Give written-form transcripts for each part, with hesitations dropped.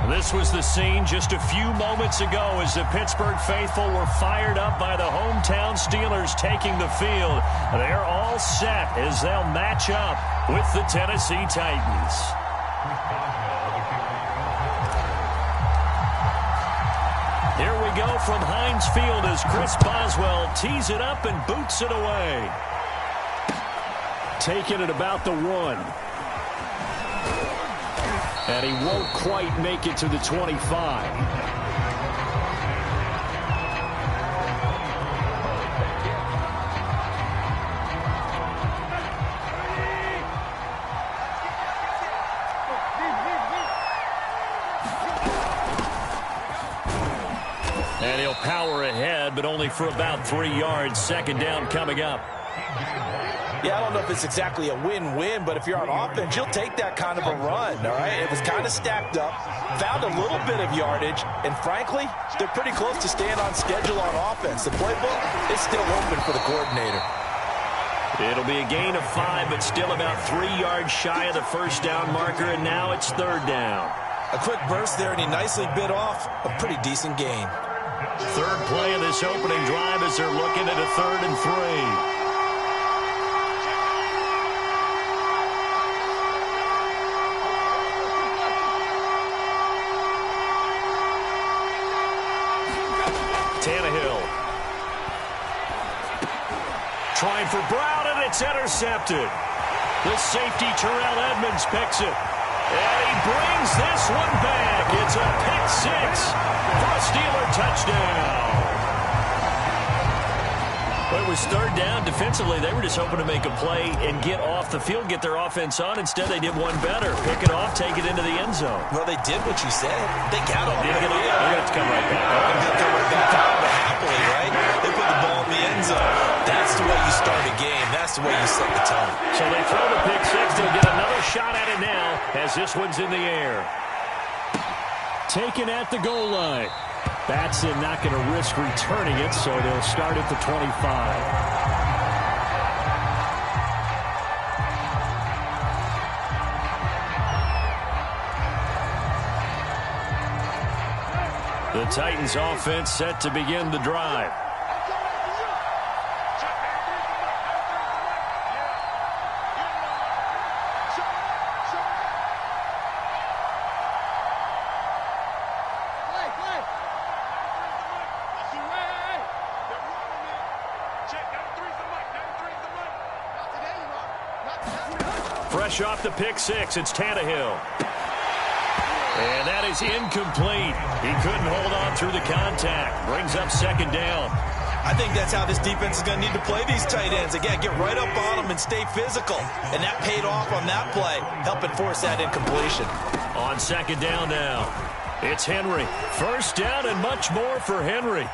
This was the scene just a few moments ago as the Pittsburgh faithful were fired up by the hometown Steelers taking the field. They're all set as they'll match up with the Tennessee Titans. Here we go from Heinz Field as Chris Boswell tees it up and boots it away. Taking it about the 1. And he won't quite make it to the 25. And he'll power ahead, but only for about 3 yards. Second down coming up. Yeah, I don't know if it's exactly a win-win, but if you're on offense, you'll take that kind of a run, all right? It was kind of stacked up, found a little bit of yardage, and frankly, they're pretty close to staying on schedule on offense. The playbook is still open for the coordinator. It'll be a gain of 5, but still about 3 yards shy of the first down marker, and now it's third down. A quick burst there, and he nicely bit off a pretty decent gain. Third play of this opening drive as they're looking at a 3rd and 3. Tannehill. Trying for Brown, and it's intercepted. The safety, Terrell Edmonds, picks it. And he brings this one back. It's a pick 6 for a Steeler touchdown. Well, it was third down. Defensively, they were just hoping to make a play and get off the field, get their offense on. Instead, they did one better. Pick it off, take it into the end zone. Well, they did what you said. They got off. They're going to come right back. They'll come right back out happily, right? They put the ball in the end zone. That's the way you start a game. That's the way you set the tone. So they throw the pick 6. They'll get another shot at it now as this one's in the air. Taken at the goal line. Batson not going to risk returning it, so they'll start at the 25. The Titans offense set to begin the drive. Fresh off the pick 6, it's Tannehill. And that is incomplete. He couldn't hold on through the contact. Brings up second down. I think that's how this defense is going to need to play these tight ends. Again, get right up on them and stay physical. And that paid off on that play, helping force that incompletion. On second down now, it's Henry. First down and much more for Henry.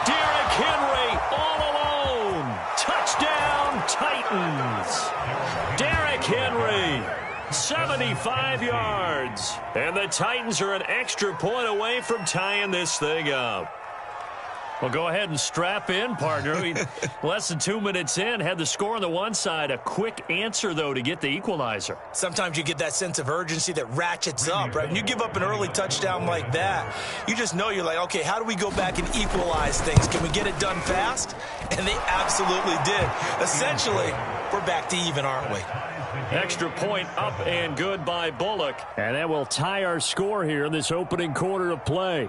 Derrick Henry all alone. Touchdown, Titans. Derrick Henry, 75 yards. And the Titans are an extra point away from tying this thing up. Well, go ahead and strap in, partner. Less than 2 minutes in, had the score on the one side. A quick answer, though, to get the equalizer. Sometimes you get that sense of urgency that ratchets up, right? When you give up an early touchdown like that, you just know you're like, okay, how do we go back and equalize things? Can we get it done fast? And they absolutely did. Essentially, we're back to even, aren't we? Extra point up and good by Bullock. And that will tie our score here in this opening quarter of play.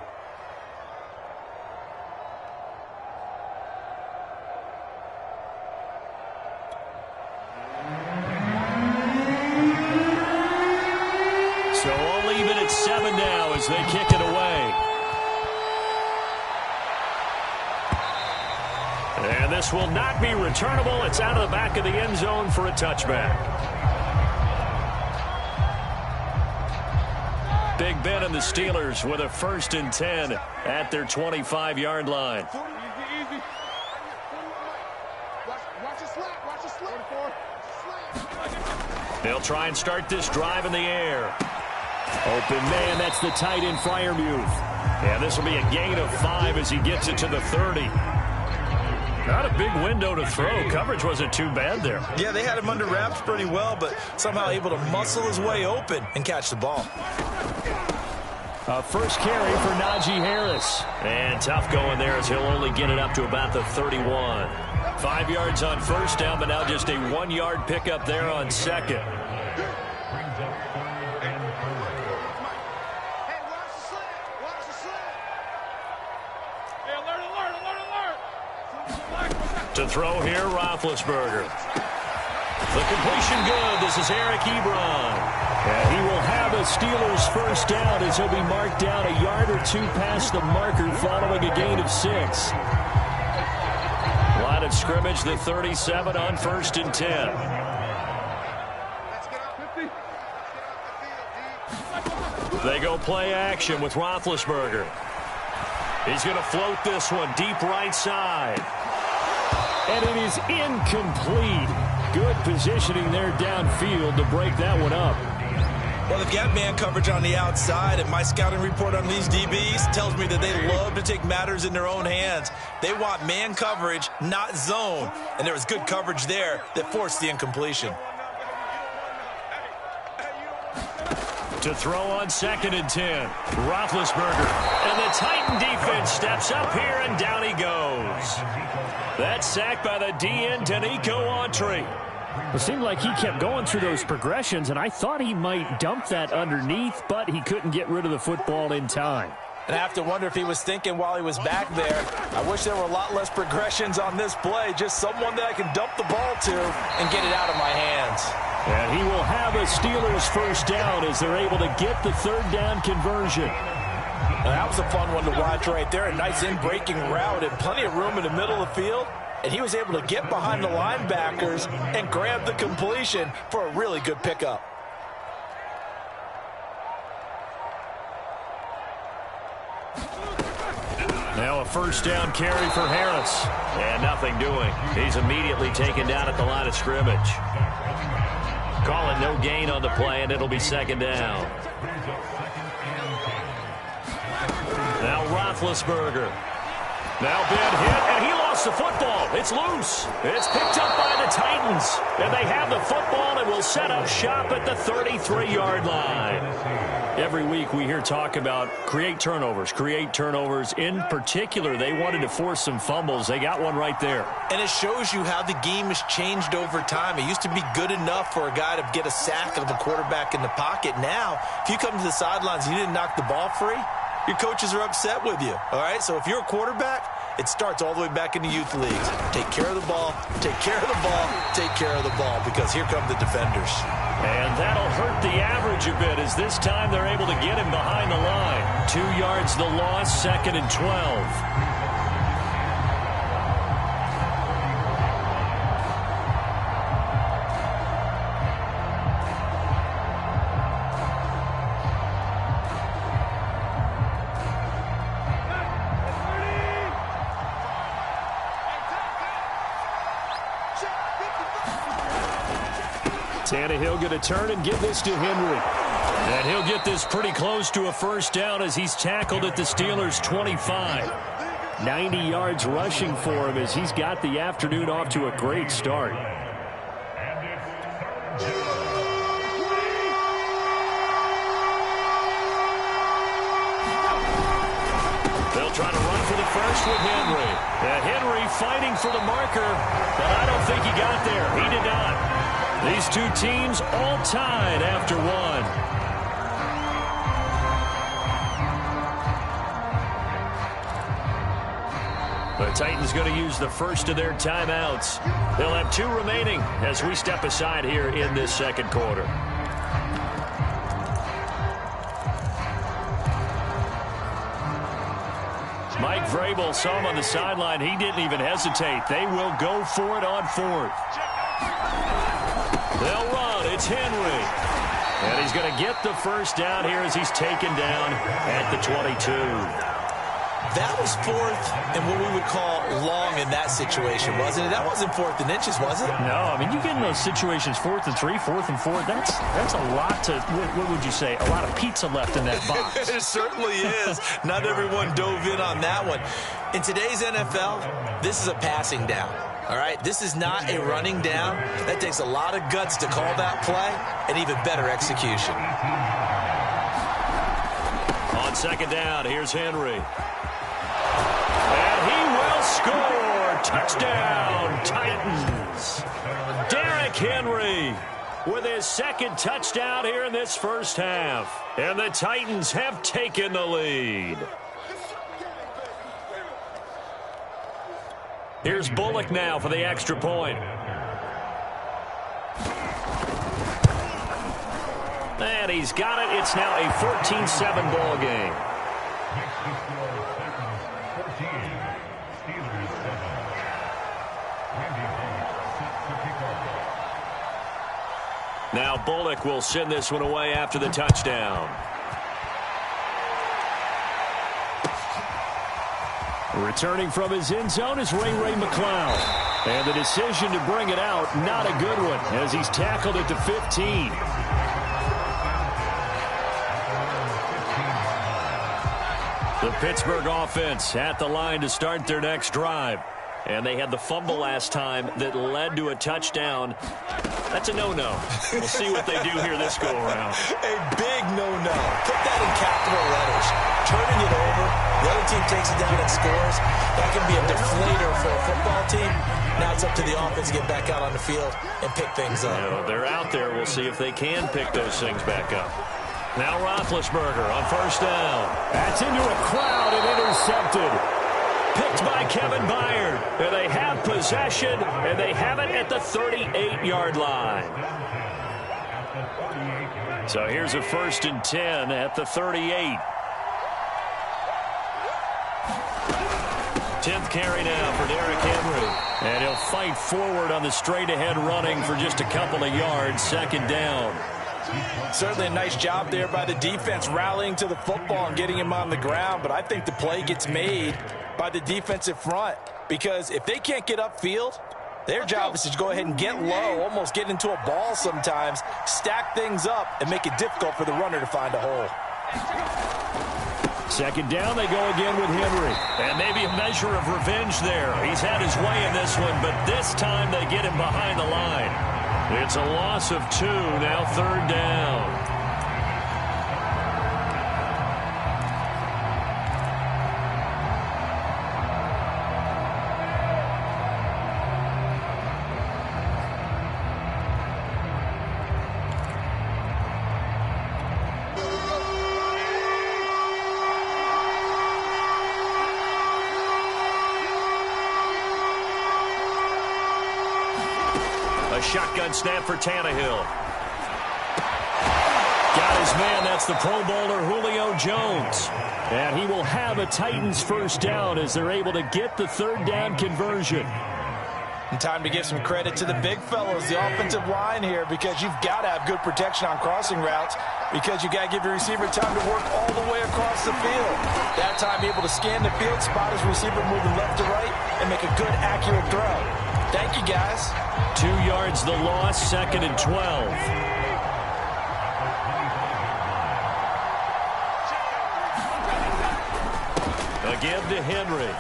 So all even at 7 now as they kick it away. And this will not be returnable. It's out of the back of the end zone for a touchback. Big Ben and the Steelers with a 1st and 10 at their 25-yard line. They'll try and start this drive in the air. Open man, that's the tight end Freiermuth. Yeah, this will be a gain of 5 as he gets it to the 30. Not a big window to throw. Coverage wasn't too bad there. Yeah, they had him under wraps pretty well, but somehow able to muscle his way open and catch the ball. A first carry for Najee Harris. And tough going there as he'll only get it up to about the 31. 5 yards on first down, but now just a 1-yard pickup there on second. To throw here, Roethlisberger. The completion good. This is Eric Ebron. And he will have a Steelers first down as he'll be marked down a yard or two past the marker following a gain of 6. Line of scrimmage, the 37 on 1st and 10. They go play action with Roethlisberger. He's going to float this one deep right side. And it is incomplete. Good positioning there downfield to break that one up. Well, they've got man coverage on the outside, and my scouting report on these DBs tells me that they love to take matters in their own hands. They want man coverage, not zone. And there was good coverage there that forced the incompletion. To throw on 2nd and 10. Roethlisberger. And the Titan defense steps up here, and down he goes. That's sacked by the DN, Danico Autry. It seemed like he kept going through those progressions, and I thought he might dump that underneath, but he couldn't get rid of the football in time. And I have to wonder if he was thinking while he was back there, I wish there were a lot less progressions on this play, just someone that I can dump the ball to and get it out of my hands. And he will have a Steelers first down as they're able to get the 3rd down conversion. Now, that was a fun one to watch right there. A nice in-breaking route and plenty of room in the middle of the field. And he was able to get behind the linebackers and grab the completion for a really good pickup. Now a first down carry for Harris. And nothing doing. He's immediately taken down at the line of scrimmage. Calling no gain on the play, and it'll be 2nd down. Now Roethlisberger. Now big hit, and he lost the football. It's loose. It's picked up by the Titans. And they have the football and will set up shop at the 33-yard line. Every week we hear talk about create turnovers. In particular, they wanted to force some fumbles. They got one right there. And it shows you how the game has changed over time. It used to be good enough for a guy to get a sack of a quarterback in the pocket. Now, if you come to the sidelines and you didn't knock the ball free, your coaches are upset with you, all right? So if you're a quarterback, it starts all the way back in the youth leagues. Take care of the ball, take care of the ball, take care of the ball, because here come the defenders. And that'll hurt the average a bit as this time they're able to get him behind the line. 2 yards the loss, 2nd and 12. Tannehill going to turn and give this to Henry. And he'll get this pretty close to a first down as he's tackled at the Steelers' 25. 90 yards rushing for him as he's got the afternoon off to a great start. They'll try to run for the first with Henry. And Henry fighting for the marker, but I don't think he got there. He did not. These two teams all tied after one. The Titans going to use the first of their timeouts. They'll have 2 remaining as we step aside here in this 2nd quarter. Mike Vrabel saw him on the sideline. He didn't even hesitate. They will go for it on 4th. They'll run. It's Henry. And he's going to get the first down here as he's taken down at the 22. That was 4th and what we would call long in that situation, wasn't it? That wasn't 4th and inches, was it? No, I mean, you get in those situations 4th and 3, 4th and 4. That's a lot to, what would you say, a lot of pizza left in that box. It certainly is. Not everyone dove in on that one. In today's NFL, this is a passing down. All right, this is not a running down. That takes a lot of guts to call that play and even better execution. On On second down, here's Henry. And he will score. Touchdown, Titans. Derrick Henry with his second touchdown here in this first half. And the Titans have taken the lead. Here's Bullock now for the extra point. And he's got it. It's now a 14-7 ball game. Now Bullock will send this one away after the touchdown. Returning from his end zone is Ray McCloud. And the decision to bring it out, not a good one, as he's tackled it to 15. The Pittsburgh offense at the line to start their next drive. And they had the fumble last time that led to a touchdown. That's a no-no. We'll see what they do here this go-around. A big no-no. Put that in capital letters. Turning it over, the other team takes it down and scores. That can be a deflator for a football team. Now it's up to the offense to get back out on the field and pick things up. You know, they're out there. We'll see if they can pick those things back up. Now Roethlisberger on first down. That's into a crowd and intercepted. Picked by Kevin Byard. And they have possession, and they have it at the 38-yard line. So here's a 1st and 10 at the 38. 10th carry now for Derrick Henry. And he'll fight forward on the straight-ahead running for just a couple of yards. 2nd down. Certainly a nice job there by the defense rallying to the football and getting him on the ground. But I think the play gets made by the defensive front, because if they can't get upfield, their job is to go ahead and get low, almost get into a ball sometimes, stack things up, and make it difficult for the runner to find a hole. 2nd down, they go again with Henry. And maybe a measure of revenge there. He's had his way in this one, but this time they get him behind the line. It's a loss of 2, now 3rd down. A shotgun snap for Tannehill. Got his man. That's the Pro Bowler Julio Jones. And he will have a Titans first down as they're able to get the 3rd down conversion. And time to give some credit to the big fellows, the offensive line here, because you've got to have good protection on crossing routes, because you got to give your receiver time to work all the way across the field. That time able to scan the field, spot his receiver moving left to right, and make a good, accurate throw. Thank you, guys. 2 yards the loss, 2nd and 12. Again to Henry.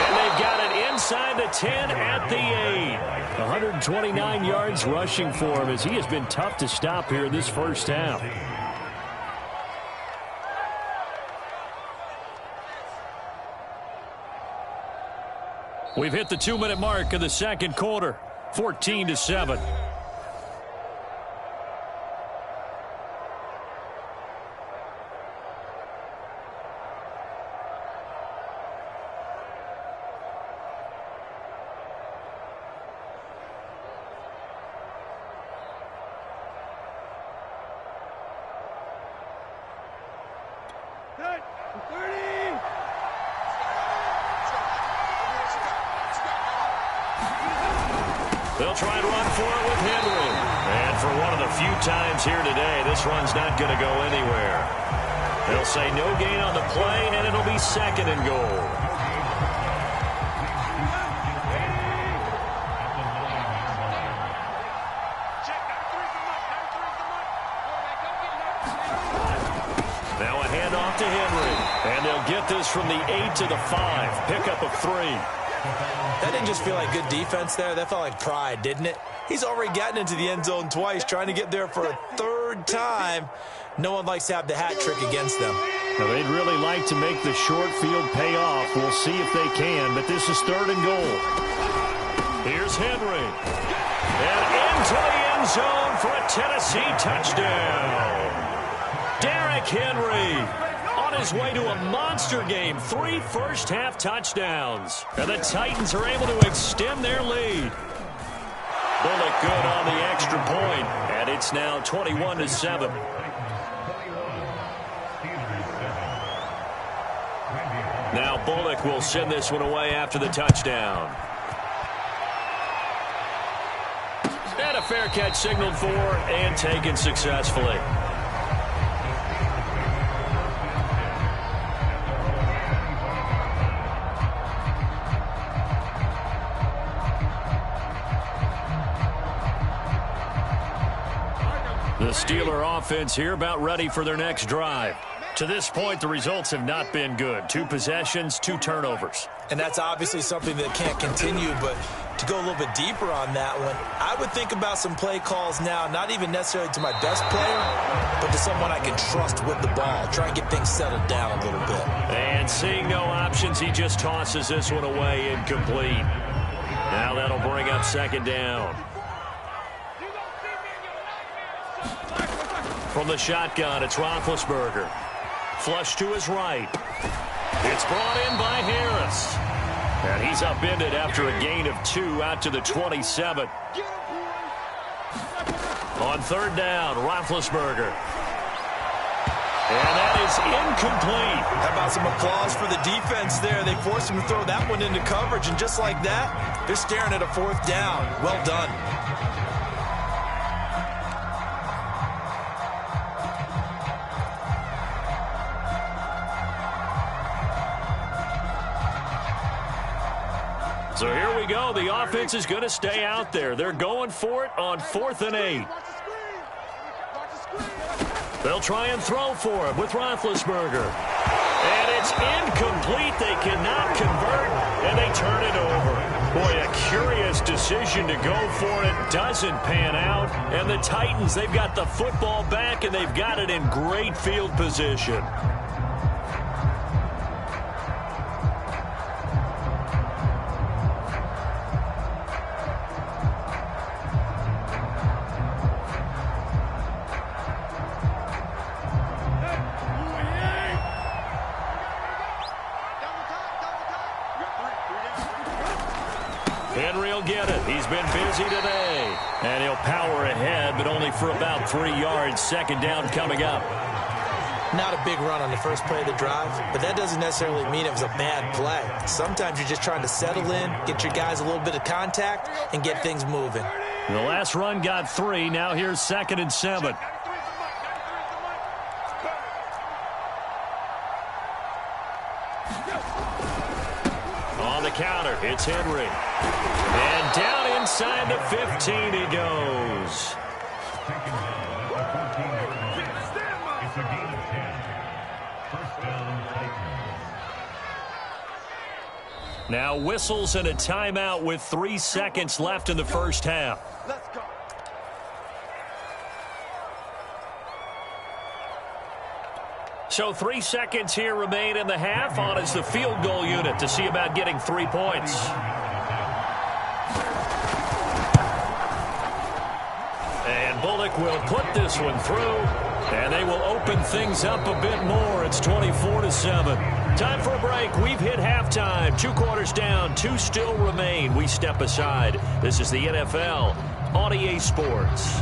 And they've got it inside the 10 at the 8. 129 yards rushing for him, as he has been tough to stop here in this first half. We've hit the 2-minute mark of the 2nd quarter, 14-7. They'll try and run for it with Henry. And for one of the few times here today, this run's not going to go anywhere. They'll say no gain on the play, and it'll be 2nd and goal. Now a handoff to Henry. And they'll get this from the 8 to the 5. Pickup of 3. That didn't just feel like good defense there. That felt like pride, didn't it? He's already gotten into the end zone twice, trying to get there for a 3rd third time, no one likes to have the hat trick against them. Now, they'd really like to make the short field pay off. We'll see if they can, but this is 3rd and goal. Here's Henry. And into the end zone for a Tennessee touchdown. Derrick Henry on his way to a monster game. 3 first-half touchdowns. And the Titans are able to extend their lead. Bullock good on the extra point, and it's now 21-7. Now Bullock will send this one away after the touchdown. And a fair catch signaled for and taken successfully. The Steeler offense here about ready for their next drive. To this point, the results have not been good. 2 possessions, 2 turnovers. And that's obviously something that can't continue, but to go a little bit deeper on that one, I would think about some play calls now, not even necessarily to my best player, but to someone I can trust with the ball. Try and get things settled down a little bit. And seeing no options, he just tosses this one away incomplete. Now that'll bring up 2nd down. From the shotgun, it's Roethlisberger. Flush to his right. It's brought in by Harris. And he's upended after a gain of 2 out to the 27. On 3rd down, Roethlisberger. And that is incomplete. How about some applause for the defense there? They forced him to throw that one into coverage, and just like that, they're staring at a 4th down. Well done. So here we go. The offense is going to stay out there. They're going for it on 4th and 8. They'll try and throw for it with Roethlisberger. And it's incomplete. They cannot convert, and they turn it over. Boy, a curious decision to go for it. Doesn't pan out. And the Titans, they've got the football back, and they've got it in great field position. Henry will get it. He's been busy today. And he'll power ahead, but only for about 3 yards. 2nd down coming up. Not a big run on the first play of the drive, but that doesn't necessarily mean it was a bad play. Sometimes you're just trying to settle in, get your guys a little bit of contact, and get things moving. The last run got 3. Now here's 2nd and 7. On the counter, it's Henry. And down inside the 15 he goes. Now whistles and a timeout with 3 seconds left in the first half. Let's go. So 3 seconds here remain in the half. On is the field goal unit to see about getting 3 points. And Bullock will put this one through. And they will open things up a bit more. It's 24-7. Time for a break. We've hit halftime. 2 quarters down. 2 still remain. We step aside. This is the NFL on EA Sports.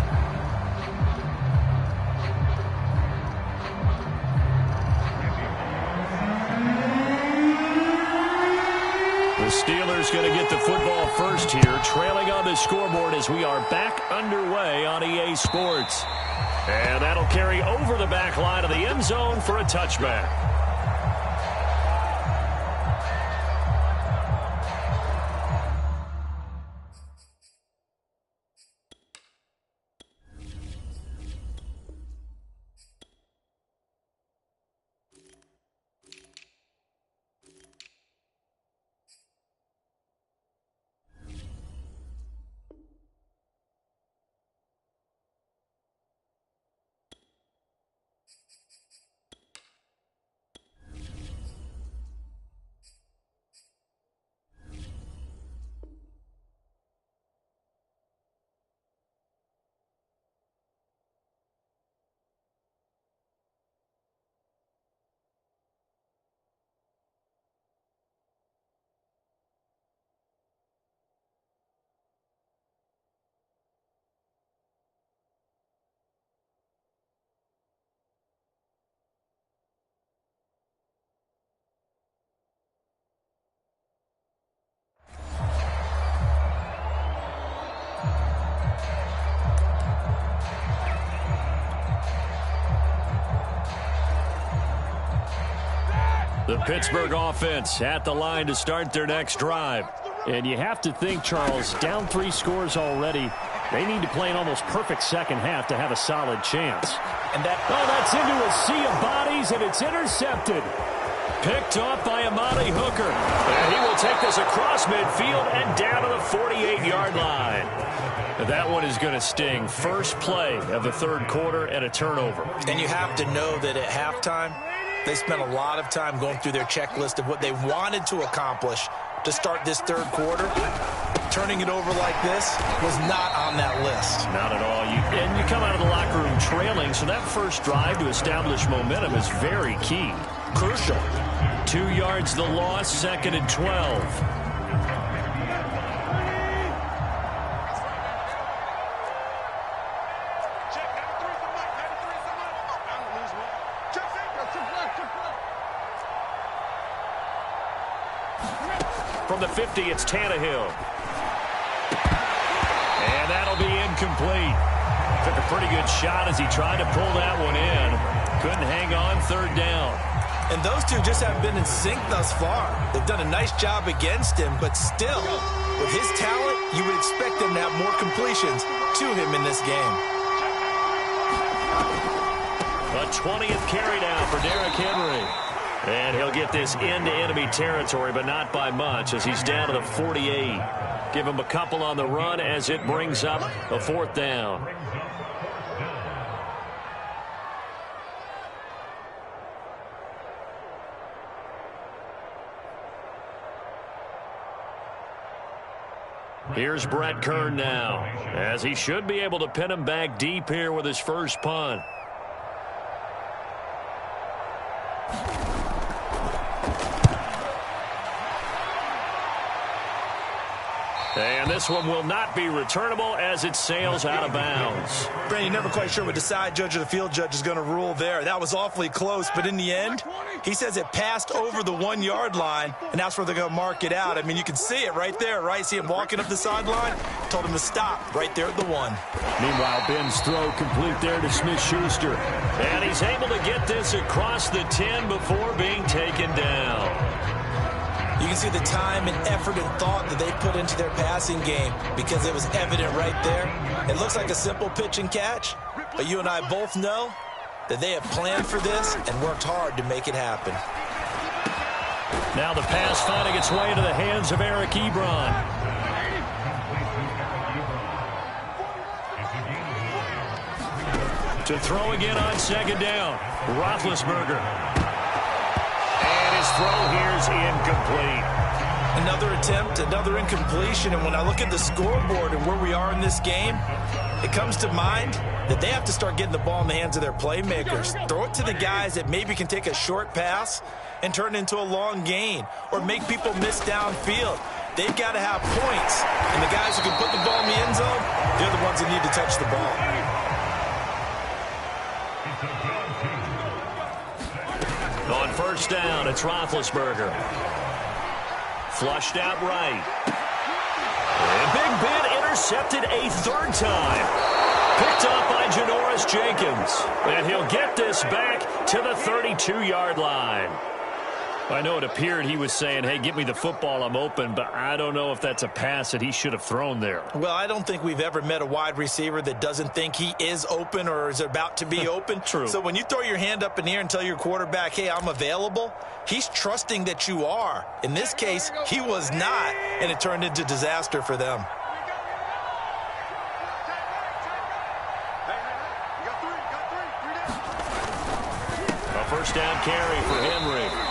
The Steelers going to get the football first here, trailing on the scoreboard as we are back underway on EA Sports. And that'll carry over the back line of the end zone for a touchback. The Pittsburgh offense at the line to start their next drive. And you have to think, Charles, down 3 scores already. They need to play an almost perfect second half to have a solid chance. And that's into a sea of bodies, and it's intercepted. Picked off by Amani Hooker. And he will take this across midfield and down to the 48-yard line. That one is going to sting. First play of the third quarter and a turnover. And you have to know that at halftime, they spent a lot of time going through their checklist of what they wanted to accomplish to start this third quarter. Turning it over like this was not on that list. Not at all. And you come out of the locker room trailing, so that first drive to establish momentum is very key. Crucial. 2 yards the loss, second and 12. From the 50, it's Tannehill. And that'll be incomplete. Took a pretty good shot as he tried to pull that one in. Couldn't hang on, third down. And those two just haven't been in sync thus far. They've done a nice job against him, but still, with his talent, you would expect them to have more completions to him in this game. A 20th carry now for Derrick Henry. And he'll get this into enemy territory, but not by much as he's down to the 48. Give him a couple on the run as it brings up a fourth down. Here's Brett Kern now, as he should be able to pin him back deep here with his first punt. And this one will not be returnable as it sails out of bounds. Brandon, you're never quite sure what the side judge or the field judge is going to rule there. That was awfully close, but in the end, he says it passed over the 1 yard line, and that's where they're going to mark it out. I mean, you can see it right there, right? See him walking up the sideline? Told him to stop right there at the 1. Meanwhile, Ben's throw complete there to Smith-Schuster. And he's able to get this across the 10 before being taken down. You can see the time and effort and thought that they put into their passing game because it was evident right there. It looks like a simple pitch and catch, but you and I both know that they have planned for this and worked hard to make it happen. Now the pass finding its way into the hands of Eric Ebron. To throw again on second down, Roethlisberger. His throw here is incomplete. Another attempt, another incompletion, and when I look at the scoreboard and where we are in this game, it comes to mind that they have to start getting the ball in the hands of their playmakers. Throw it to the guys that maybe can take a short pass and turn it into a long gain or make people miss downfield. They've got to have points, and the guys who can put the ball in the end zone, they're the ones that need to touch the ball. On first down, it's Roethlisberger. Flushed out right. And Big Ben intercepted a third time. Picked up by Janoris Jenkins. And he'll get this back to the 32-yard line. I know it appeared he was saying, hey, get me the football, I'm open, but I don't know if that's a pass that he should have thrown there. Well, I don't think we've ever met a wide receiver that doesn't think he is open or is about to be open. True. So when you throw your hand up in the air and tell your quarterback, hey, I'm available, he's trusting that you are. In this case, he was not, and it turned into disaster for them. A first down carry for Henry.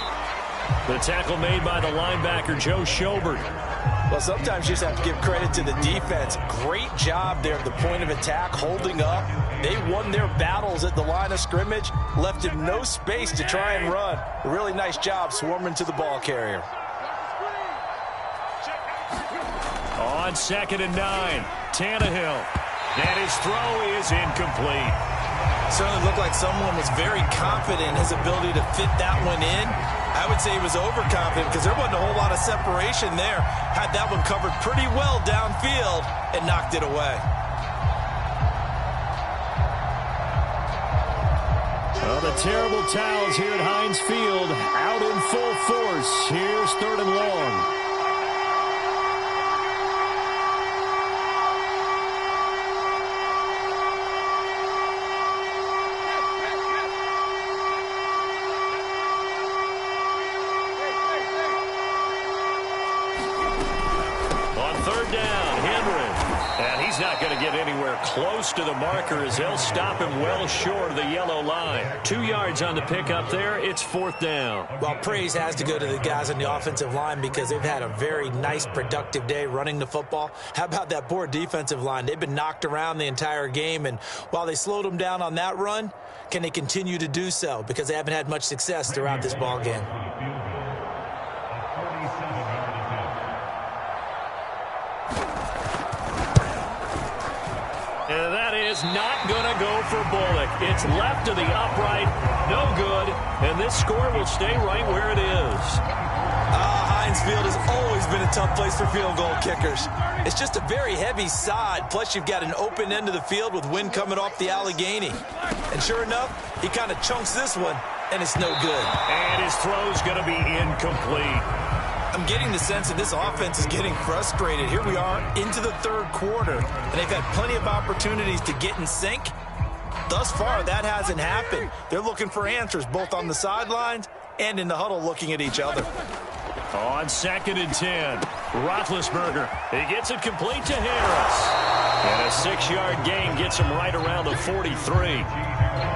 The tackle made by the linebacker, Joe Schobert. Well, sometimes you just have to give credit to the defense. Great job there at the point of attack, holding up. They won their battles at the line of scrimmage, left him no space to try and run. A really nice job swarming to the ball carrier. On second and 9, Tannehill. And his throw is incomplete. Certainly looked like someone was very confident in his ability to fit that one in. I would say he was overconfident because there wasn't a whole lot of separation there. Had that one covered pretty well downfield and knocked it away. Well, the terrible towels here at Heinz Field out in full force. Here's 3rd and long. On 3rd down, Henry. And he's not going to get anywhere close to the marker as they'll stop him well short of the yellow line. 2 yards on the pickup there. It's 4th down. Well, praise has to go to the guys on the offensive line because they've had a very nice, productive day running the football. How about that poor defensive line? They've been knocked around the entire game, and while they slowed them down on that run, can they continue to do so? Because they haven't had much success throughout this ball game. And that is not going to go for Bullock. It's left to the upright. No good. And this score will stay right where it is. Heinz Field has always been a tough place for field goal kickers. It's just a very heavy side. Plus, you've got an open end of the field with wind coming off the Allegheny. And sure enough, he kind of chunks this one, and it's no good. And his throw's going to be incomplete. I'm getting the sense that this offense is getting frustrated. Here we are into the 3rd quarter, and they've had plenty of opportunities to get in sync. Thus far, that hasn't happened. They're looking for answers both on the sidelines and in the huddle looking at each other. On 2nd and 10, Roethlisberger. He gets it complete to Harris. And a 6-yard gain gets him right around the 43.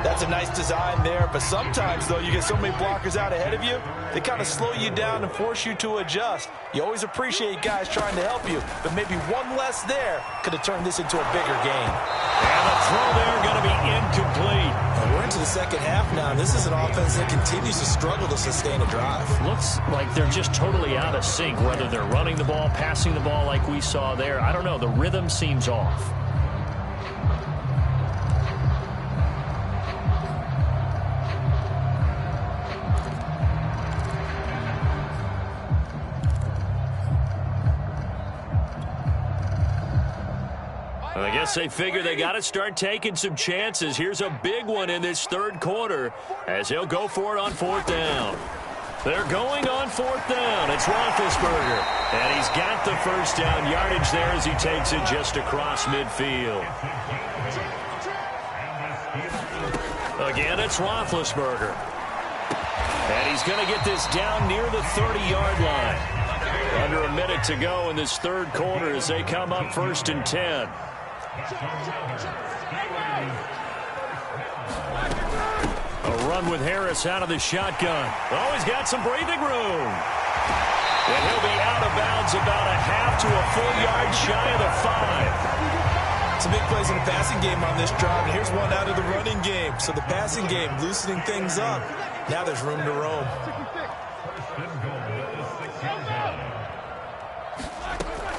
That's a nice design there, but sometimes, though, you get so many blockers out ahead of you, they kind of slow you down and force you to adjust. You always appreciate guys trying to help you, but maybe one less there could have turned this into a bigger game. And the throw there going to be incomplete. And we're into the 2nd half now, and this is an offense that continues to struggle to sustain a drive. Looks like they're just totally out of sync, whether they're running the ball, passing the ball like we saw there. I don't know. The rhythm seems off. I guess they figure they got to start taking some chances. Here's a big one in this 3rd quarter as he'll go for it on 4th down. They're going on 4th down. It's Roethlisberger. And he's got the 1st down yardage there as he takes it just across midfield. Again, it's Roethlisberger. And he's going to get this down near the 30-yard line. Under a minute to go in this 3rd quarter as they come up 1st and 10. A run with Harris out of the shotgun. Oh, he's got some breathing room. And he'll be out of bounds about a half to a full yard shy of the 5. Some big plays in the passing game on this drive, and here's one out of the running game. So the passing game loosening things up. Now there's room to roam.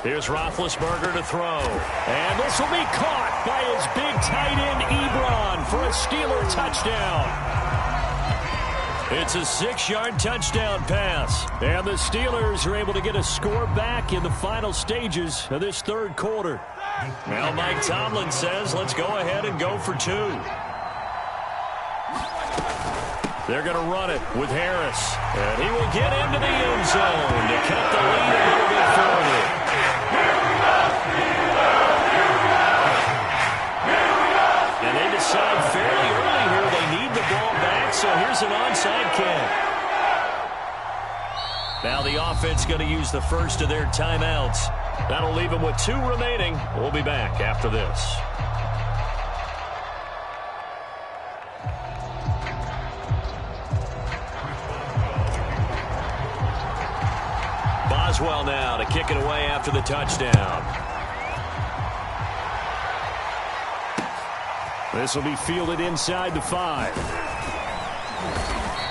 Here's Roethlisberger to throw. And this will be caught by his big tight end, Ebron, for a Steeler touchdown. It's a 6-yard touchdown pass. And the Steelers are able to get a score back in the final stages of this 3rd quarter. Now Mike Tomlin says, let's go ahead and go for 2. They're going to run it with Harris. And he will get into the end zone to cut the lead a little bit further. And they decide fairly early here they need the ball back, so here's an onside kick. Now the offense going to use the first of their timeouts. That'll leave them with 2 remaining. We'll be back after this. Boswell now to kick it away after the touchdown. This will be fielded inside the 5.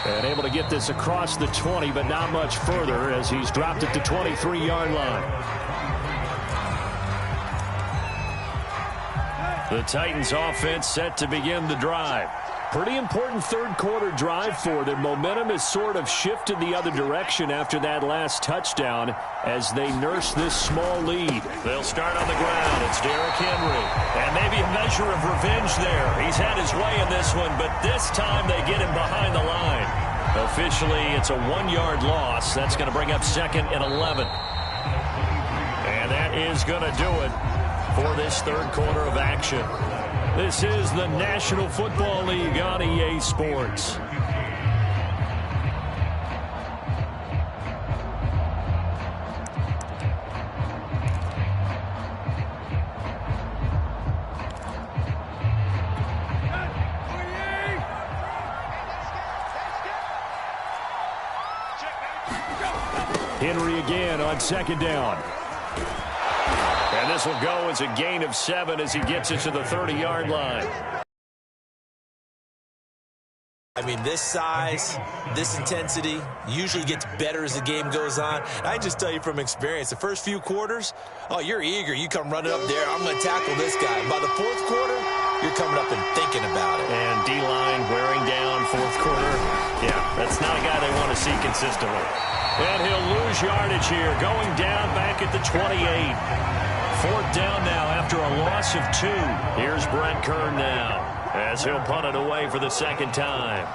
And able to get this across the 20, but not much further as he's dropped it to 23-yard line. The Titans offense set to begin the drive. Pretty important third-quarter drive for them. Momentum has sort of shifted the other direction after that last touchdown as they nurse this small lead. They'll start on the ground. It's Derrick Henry. And maybe a measure of revenge there. He's had his way in this one, but this time they get him behind the line. Officially, it's a 1-yard loss. That's going to bring up 2nd and 11. And that is going to do it for this third quarter of action. This is the National Football League on EA Sports. Henry again on 2nd down. And this will go as a gain of 7 as he gets it to the 30-yard line. I mean, this size, this intensity usually gets better as the game goes on. I just tell you from experience, the first few quarters, oh, you're eager. You come running up there, I'm going to tackle this guy. By the fourth quarter, you're coming up and thinking about it. And D-line wearing down fourth quarter. Yeah, that's not a guy they want to see consistently. And he'll lose yardage here, going down back at the 28. 4th down now after a loss of 2. Here's Brent Kern now as he'll punt it away for the 2nd time.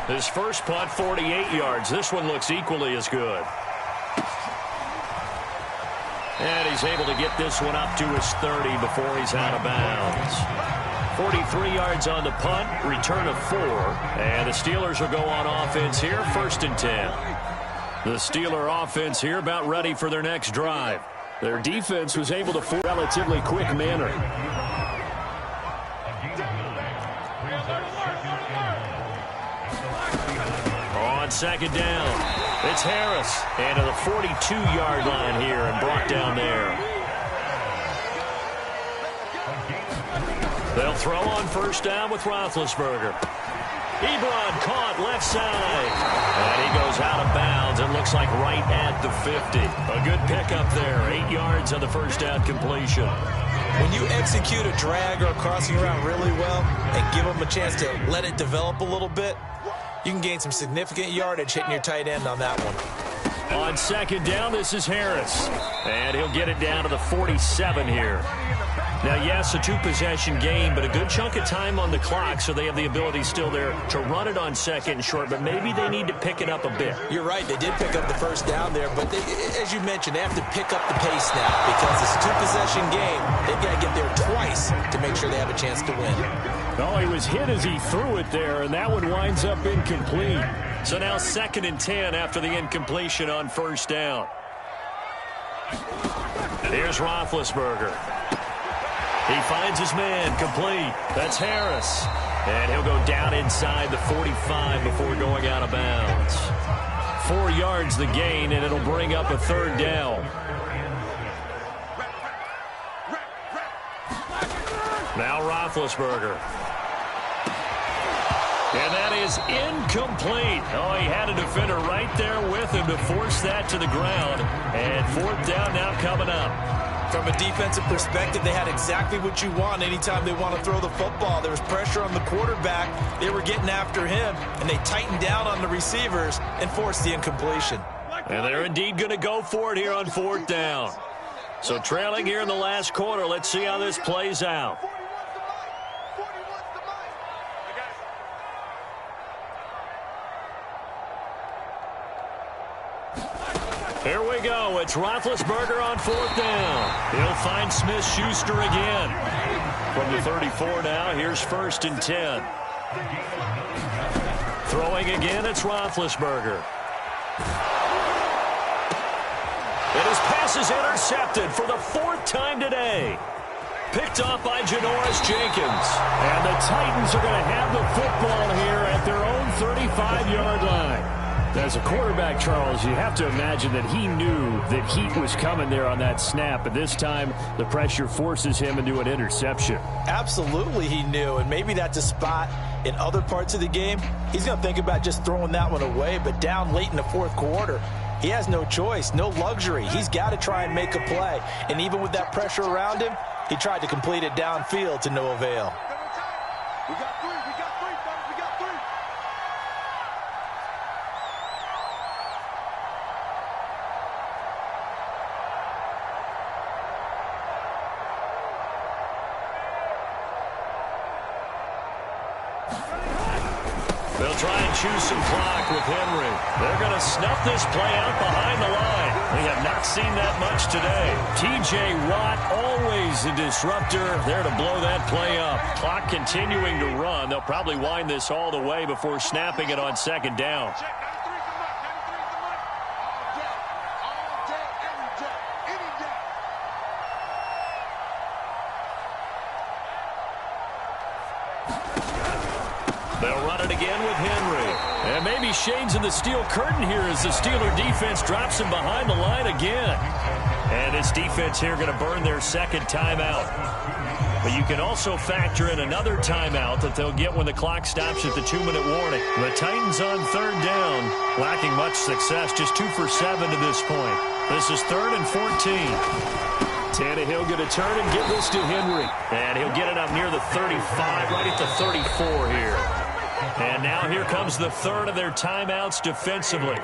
His first punt, 48 yards. This one looks equally as good. And he's able to get this one up to his 30 before he's out of bounds. 43 yards on the punt, return of 4. And the Steelers will go on offense here, 1st and 10. The Steeler offense here about ready for their next drive. Their defense was able to force a relatively quick manner. On 2nd down, it's Harris. And to the 42-yard line here and brought down there. They'll throw on 1st down with Roethlisberger. Ebron caught left side. And he goes out of bounds. It looks like right at the 50. A good pickup there. 8 yards on the 1st down completion. When you execute a drag or a crossing route really well and give them a chance to let it develop a little bit, you can gain some significant yardage hitting your tight end on that one. On 2nd down, this is Harris. And he'll get it down to the 47 here. Now, yes, a 2-possession game, but a good chunk of time on the clock, so they have the ability still there to run it on 2nd and short, but maybe they need to pick it up a bit. You're right. They did pick up the 1st down there, but as you mentioned, they have to pick up the pace now because it's a 2-possession game. They've got to get there twice to make sure they have a chance to win. Oh, he was hit as he threw it there, and that one winds up incomplete. So now 2nd and 10 after the incompletion on 1st down. Here's Roethlisberger. He finds his man complete. That's Harris. And he'll go down inside the 45 before going out of bounds. 4 yards the gain, and it'll bring up a 3rd down. Now Roethlisberger. And that is incomplete. Oh, he had a defender right there with him to force that to the ground. And 4th down now coming up. From a defensive perspective, they had exactly what you want anytime they want to throw the football. There was pressure on the quarterback. They were getting after him, and they tightened down on the receivers and forced the incompletion. And they're indeed going to go for it here on 4th down. So trailing here in the last quarter, let's see how this plays out. Here we go. It's Roethlisberger on 4th down. He'll find Smith-Schuster again. From the 34 now, here's 1st and 10. Throwing again, it's Roethlisberger. And his pass is intercepted for the 4th time today. Picked off by Janoris Jenkins. And the Titans are going to have the football here at their own 35-yard line. As a quarterback, Charles, you have to imagine that he knew that heat was coming there on that snap. But this time, the pressure forces him into an interception. Absolutely he knew, and maybe that's a spot in other parts of the game. He's going to think about just throwing that one away, but down late in the 4th quarter, he has no choice, no luxury. He's got to try and make a play. And even with that pressure around him, He tried to complete it downfield to no avail. We got three, fellas, we got three. They'll try and choose some clock with Henry. They're going to snuff this play out behind the line. We have not seen that much today. T.J. Watt, always a disruptor, there to blow that play up. Clock continuing to run. They'll probably wind this all the way before snapping it on second down. They'll run it again with Henry. And maybe shades in the steel curtain here as the Steeler defense drops him behind the line again. And this defense here going to burn their second timeout. But you can also factor in another timeout that they'll get when the clock stops at the 2-minute warning. The Titans on third down, lacking much success, just 2 for 7 to this point. This is 3rd and 14. Tannehill going to turn and give this to Henry. And he'll get it up near the 35, right at the 34 here. And now here comes the third of their timeouts defensively.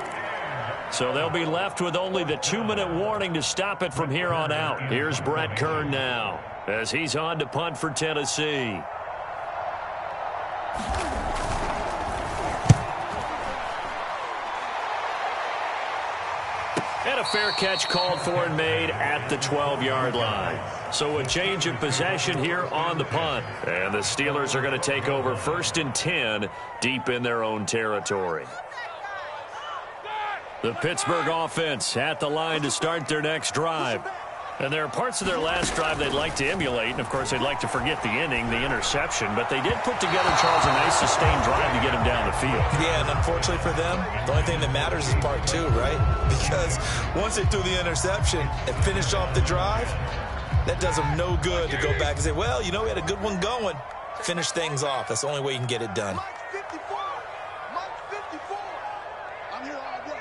So they'll be left with only the 2-minute warning to stop it from here on out. Here's Brett Kern now as he's on to punt for Tennessee. And a fair catch called for and made at the 12-yard line. So a change of possession here on the punt. And the Steelers are going to take over 1st and 10 deep in their own territory. The Pittsburgh offense at the line to start their next drive. And there are parts of their last drive they'd like to emulate. And, of course, they'd like to forget the inning, the interception. But they did put together, Charles, a nice sustained drive to get him down the field. Yeah, and unfortunately for them, the only thing that matters is part 2, right? Because once they threw the interception and finished off the drive, that does them no good to go back and say, well, you know, we had a good one going. Finish things off. That's the only way you can get it done. Mike 54. Mike 54. I'm here all day.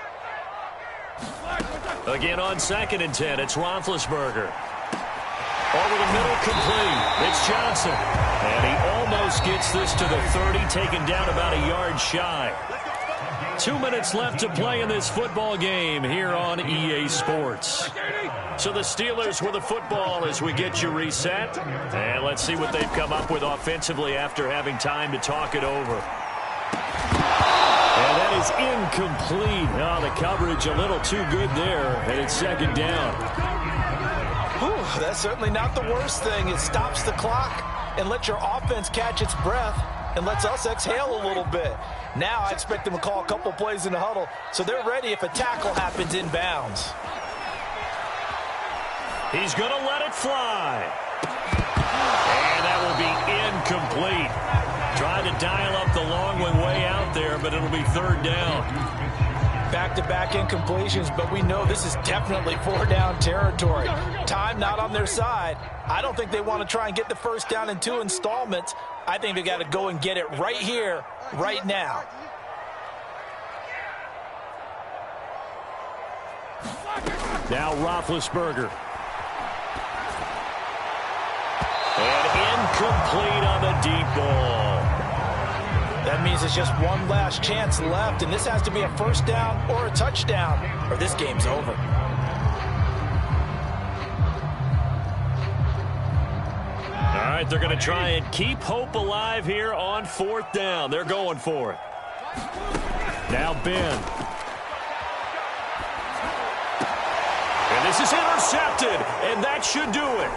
Again on 2nd and 10, it's Roethlisberger. Over the middle, complete. It's Johnson. And he almost gets this to the 30, taken down about a yard shy. 2 minutes left to play in this football game here on EA Sports. So the Steelers with the football as we get you reset. And let's see what they've come up with offensively after having time to talk it over. And that is incomplete. Oh, the coverage a little too good there, and it's 2nd down. Whew, that's certainly not the worst thing. It stops the clock and lets your offense catch its breath and lets us exhale a little bit. Now I expect them to call a couple plays in the huddle so they're ready if a tackle happens inbounds. He's going to let it fly. And that will be incomplete. Trying to dial up the long one way out there, but it'll be 3rd down. Back-to-back incompletions, but we know this is definitely 4-down territory. Time not on their side. I don't think they want to try and get the first down in 2 installments. I think they got to go and get it right here, right now. Now Roethlisberger. And incomplete on the deep ball. That means it's just one last chance left, and this has to be a first down or a touchdown, or this game's over. All right, they're going to try and keep hope alive here on 4th down. They're going for it. Now Ben. And this is intercepted, and that should do it.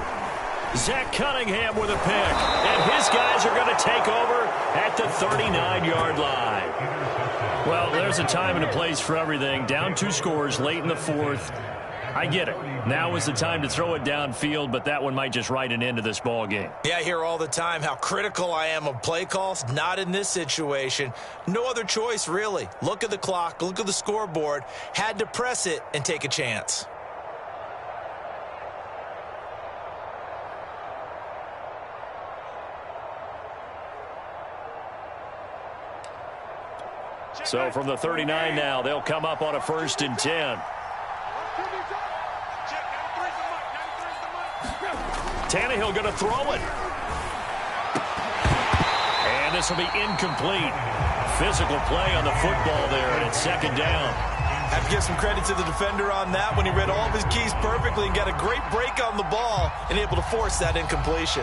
Zach Cunningham with a pick, and his guys are going to take over at the 39-yard line. Well, there's a time and a place for everything. Down 2 scores late in the 4th. I get it. Now is the time to throw it downfield, but that one might just write an end to this ball game. Yeah, I hear all the time how critical I am of play calls. Not in this situation. No other choice, really. Look at the clock. Look at the scoreboard. Had to press it and take a chance. So from the 39 now, they'll come up on a 1st and 10. Tannehill going to throw it. And this will be incomplete. Physical play on the football there, and it's second down. Have to give some credit to the defender on that when he read all of his keys perfectly and got a great break on the ball and able to force that incompletion.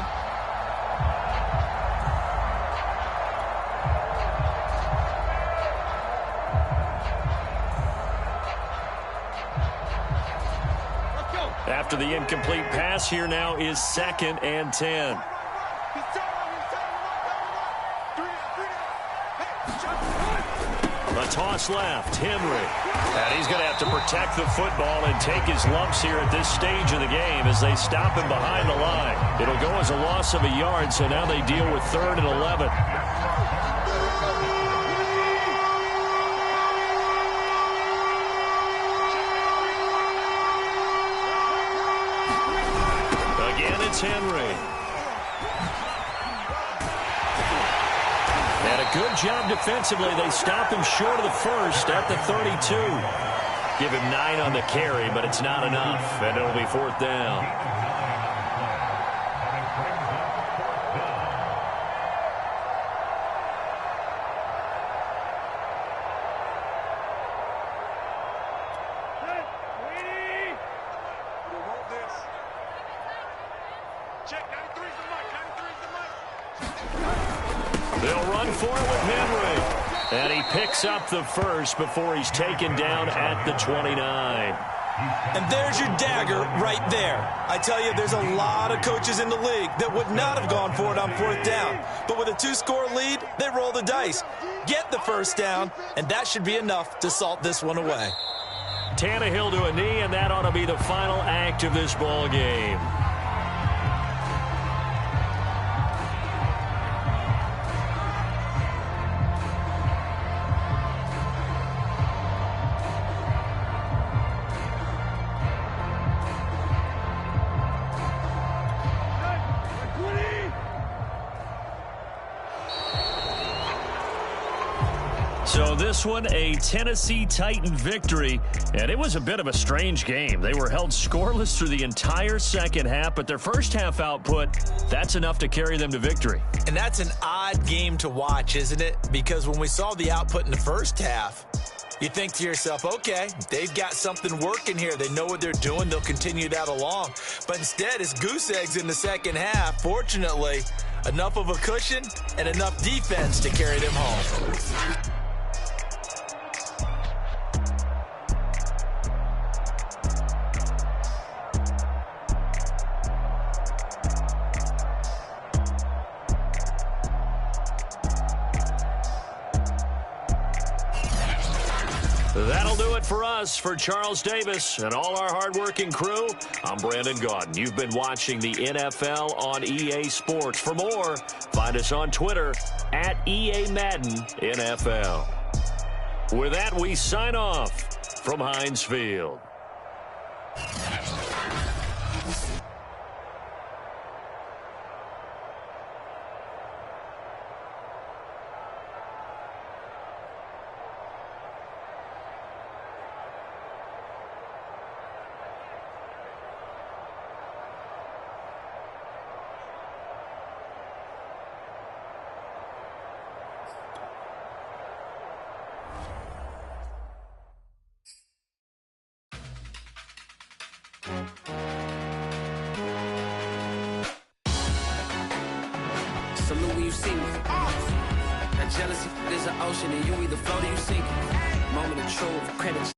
After the incomplete pass, here now is 2nd and 10. A toss left, Henry. And he's going to have to protect the football and take his lumps here at this stage of the game as they stop him behind the line. It'll go as a loss of a yard, so now they deal with 3rd and 11. Again, it's Henry. And a good job defensively. They stop him short of the first at the 32. Give him 9 on the carry, but it's not enough. And it'll be 4th down. They'll run for it with Henry. And he picks up the first before he's taken down at the 29. And there's your dagger right there. I tell you, there's a lot of coaches in the league that would not have gone for it on 4th down. But with a 2-score lead, they roll the dice. Get the first down, and that should be enough to salt this one away. Tannehill to a knee, and that ought to be the final act of this ball game. So this one, a Tennessee Titan victory, and it was a bit of a strange game. They were held scoreless through the entire second half, but their first half output, that's enough to carry them to victory. And that's an odd game to watch, isn't it? Because when we saw the output in the first half, you think to yourself, okay, they've got something working here. They know what they're doing. They'll continue that along. But instead, it's goose eggs in the second half. Fortunately, enough of a cushion and enough defense to carry them home. That'll do it for us. For Charles Davis and all our hardworking crew, I'm Brandon Gaudin. You've been watching the NFL on EA Sports. For more, find us on Twitter at EA Madden NFL. With that, we sign off from Heinz Field. Salute when you see me. That jealousy is an ocean, and you either float or you sink. Moment of truth, credit.